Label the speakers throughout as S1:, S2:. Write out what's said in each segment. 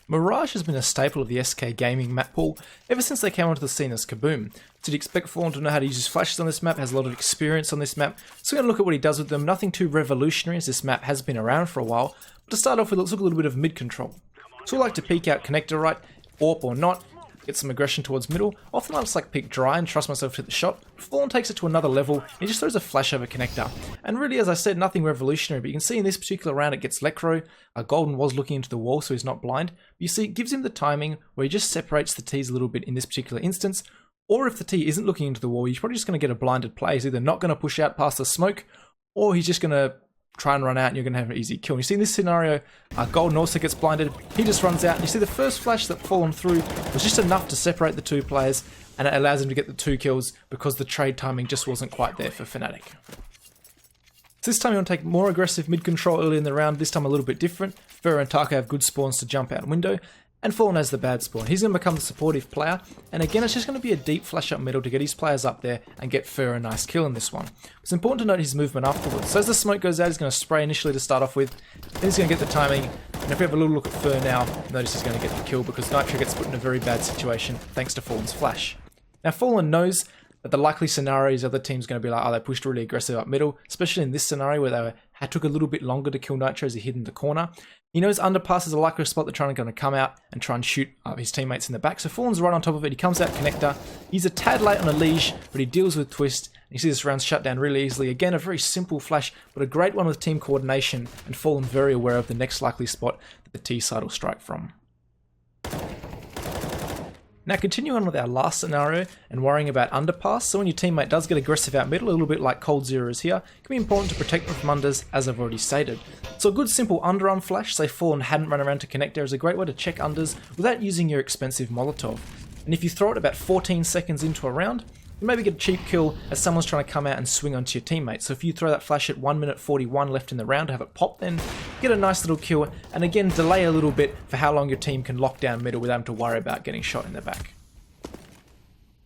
S1: Mirage has been a staple of the SK Gaming map pool ever since they came onto the scene as Kaboom. So you'd expect Fallen to know how to use his flashes on this map, has a lot of experience on this map, so we're going to look at what he does with them. Nothing too revolutionary as this map has been around for a while, but to start off with, let's look at a little bit of mid control. So we like to peek out connector right, AWP or not, get some aggression towards middle. Often I just like peek dry and trust myself to hit the shot. Fallen takes it to another level, and he just throws a flash over connector. And really, as I said, nothing revolutionary, but you can see in this particular round it gets Lekro. Golden was looking into the wall, so he's not blind. But you see, it gives him the timing where he just separates the T's a little bit in this particular instance. Or if the T isn't looking into the wall, you're probably just going to get a blinded play. He's either not going to push out past the smoke, or he's just going to try and run out and you're going to have an easy kill. And you see in this scenario, Golden also gets blinded. He just runs out and you see the first flash that Fallen through was just enough to separate the two players, and it allows him to get the 2 kills because the trade timing just wasn't quite there for Fnatic. So this time you want to take more aggressive mid control early in the round, this time a little bit different. Fer and Taka have good spawns to jump out window, and Fallen has the bad spawn. He's going to become the supportive player, and again it's just going to be a deep flash up middle to get his players up there and get Fer a nice kill in this one. It's important to note his movement afterwards. So as the smoke goes out, he's going to spray initially to start off with, then he's going to get the timing, and if we have a little look at Fer now, notice he's going to get the kill because Nitro gets put in a very bad situation thanks to Fallen's flash. Now Fallen knows that the likely scenario is the other team's going to be like, oh, they pushed really aggressive up middle, especially in this scenario where they took a little bit longer to kill Nitro as he hid in the corner. He knows underpass is a likely spot they're trying to come out and try and shoot his teammates in the back. So Fallen's right on top of it. He comes out connector. He's a tad late on a leash, but he deals with twist. You see this round shut down really easily. Again, a very simple flash, but a great one with team coordination, and Fallen very aware of the next likely spot that the T side will strike from. Now continuing on with our last scenario and worrying about underpass, so when your teammate does get aggressive out middle, a little bit like Cold Zero is here, it can be important to protect them from unders as I've already stated. So a good simple underarm flash, say Fallen hadn't run around to connector, is a great way to check unders without using your expensive Molotov. And if you throw it about 14 seconds into a round, you maybe get a cheap kill as someone's trying to come out and swing onto your teammate. So if you throw that flash at 1 minute 41 left in the round to have it pop, then get a nice little kill, and again delay a little bit for how long your team can lock down middle without having to worry about getting shot in the back.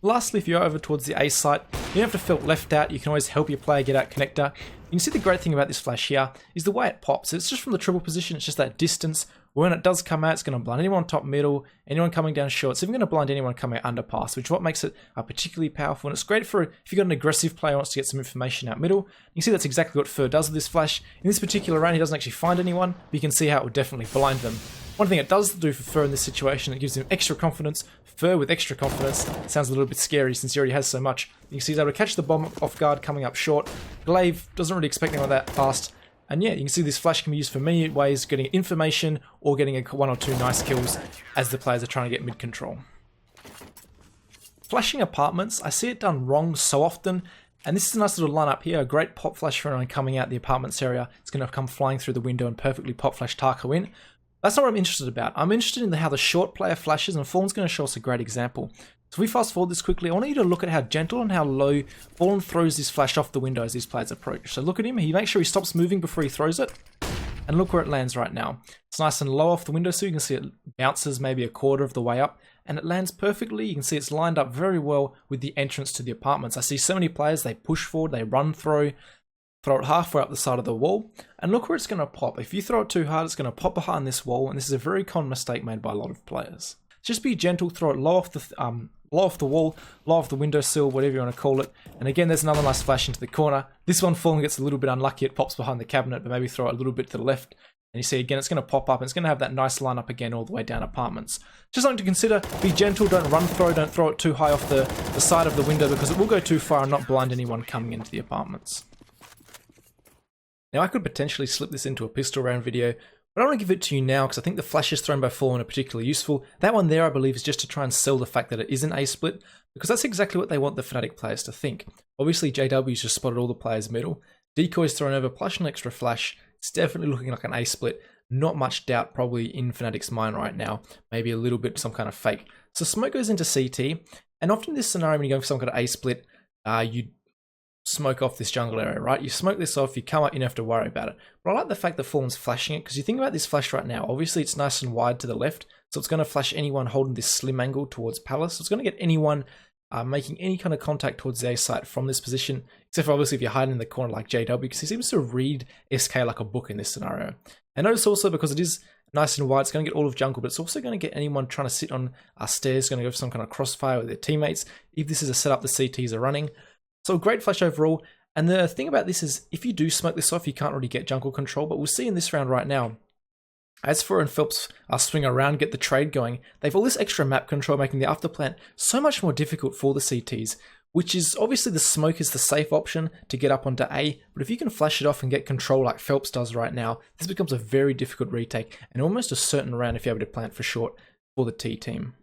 S1: Lastly, if you're over towards the A site, you don't have to feel left out, you can always help your player get out connector. You can see the great thing about this flash here is the way it pops. It's just from the triple position, it's just that distance. When it does come out, it's going to blind anyone top middle, anyone coming down short. It's even going to blind anyone coming out underpass, which is what makes it particularly powerful. And it's great for if you've got an aggressive player who wants to get some information out middle. You can see that's exactly what Fer does with this flash. In this particular round, he doesn't actually find anyone, but you can see how it will definitely blind them. One thing it does do for Fer in this situation, it gives him extra confidence. Fer with extra confidence sounds a little bit scary since he already has so much. You can see he's able to catch the bomb off guard coming up short. Glaive doesn't really expect anyone that fast. And yeah, you can see this flash can be used for many ways, getting information or getting 1 or 2 nice kills as the players are trying to get mid control. Flashing apartments, I see it done wrong so often. And this is a nice little lineup here, a great pop flash for anyone coming out the apartments area. It's going to come flying through the window and perfectly pop flash Tarko in. That's not what I'm interested about. I'm interested in how the short player flashes, and Fallen's going to show us a great example. So if we fast forward this quickly, I want you to look at how gentle and how low Fallen throws this flash off the window as these players approach. So look at him, he makes sure he stops moving before he throws it. And look where it lands right now. It's nice and low off the window, so you can see it bounces maybe a quarter of the way up, and it lands perfectly. You can see it's lined up very well with the entrance to the apartments. I see so many players, they push forward, they run throw it halfway up the side of the wall, and look where it's going to pop. If you throw it too hard, it's going to pop behind this wall, and this is a very common mistake made by a lot of players. Just be gentle, throw it low off the wall, low off the windowsill, whatever you want to call it. And again, there's another nice flash into the corner. This one Fallen gets a little bit unlucky, it pops behind the cabinet, but maybe throw it a little bit to the left. And you see again, it's going to pop up, and it's going to have that nice lineup again all the way down apartments. Just something to consider, be gentle, don't don't throw it too high off the side of the window because it will go too far and not blind anyone coming into the apartments. Now I could potentially slip this into a pistol round video, but I want to give it to you now because I think the flashes thrown by Fallen are particularly useful. That one there I believe is just to try and sell the fact that it is an A-split, because that's exactly what they want the Fnatic players to think. Obviously JW's just spotted all the players middle, decoys thrown over plus an extra flash, it's definitely looking like an A-split. Not much doubt probably in Fnatic's mind right now, maybe a little bit some kind of fake. So smoke goes into CT, and often in this scenario when you're going for some kind of A-split, you smoke off this jungle area, right? You smoke this off, you come up, you don't have to worry about it. But I like the fact that Fallen's flashing it, because you think about this flash right now, obviously it's nice and wide to the left, so it's going to flash anyone holding this slim angle towards Palace. So it's going to get anyone making any kind of contact towards the A site from this position, except for obviously if you're hiding in the corner like JW, because he seems to read SK like a book in this scenario. And notice also, because it is nice and wide. It's going to get all of jungle, but it's also going to get anyone trying to sit on our stairs, going to go for some kind of crossfire with their teammates, if this is a setup the CTs are running. So a great flash overall. And the thing about this is, if you do smoke this off, you can't really get jungle control, but we'll see in this round right now, as Furo and Phelps swing around, get the trade going, they've all this extra map control, making the afterplant so much more difficult for the CTs, which is obviously the smoke is the safe option to get up onto A, but if you can flash it off and get control like Phelps does right now, this becomes a very difficult retake and almost a certain round if you're able to plant for short for the T team.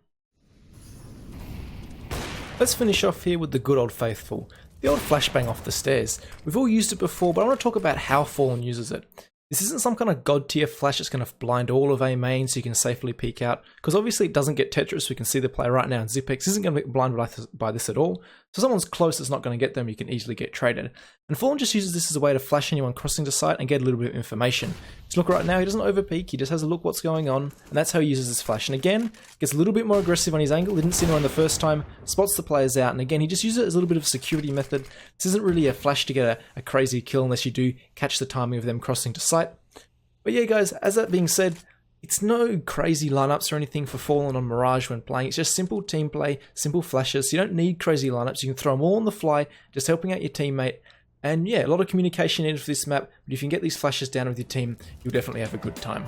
S1: Let's finish off here with the good old faithful, the old flashbang off the stairs. We've all used it before, but I want to talk about how Fallen uses it. This isn't some kind of god tier flash that's going to blind all of A main so you can safely peek out, because obviously it doesn't get Tetris, so we can see the play right now, and Zipex isn't going to be blinded by this at all, so someone's close that's not going to get them, you can easily get traded. And Fallen just uses this as a way to flash anyone crossing to sight and get a little bit of information. Just look right now, he doesn't overpeak, he just has a look what's going on, and that's how he uses this flash. And again, gets a little bit more aggressive on his angle, didn't see anyone the first time, spots the players out, and again, he just uses it as a little bit of a security method. This isn't really a flash to get a crazy kill unless you do catch the timing of them crossing to sight. But yeah guys, as that being said, it's no crazy lineups or anything for Fallen on Mirage when playing. It's just simple team play, simple flashes. So you don't need crazy lineups. You can throw them all on the fly, just helping out your teammate. And yeah, a lot of communication needed for this map, but if you can get these flashes down with your team, you'll definitely have a good time.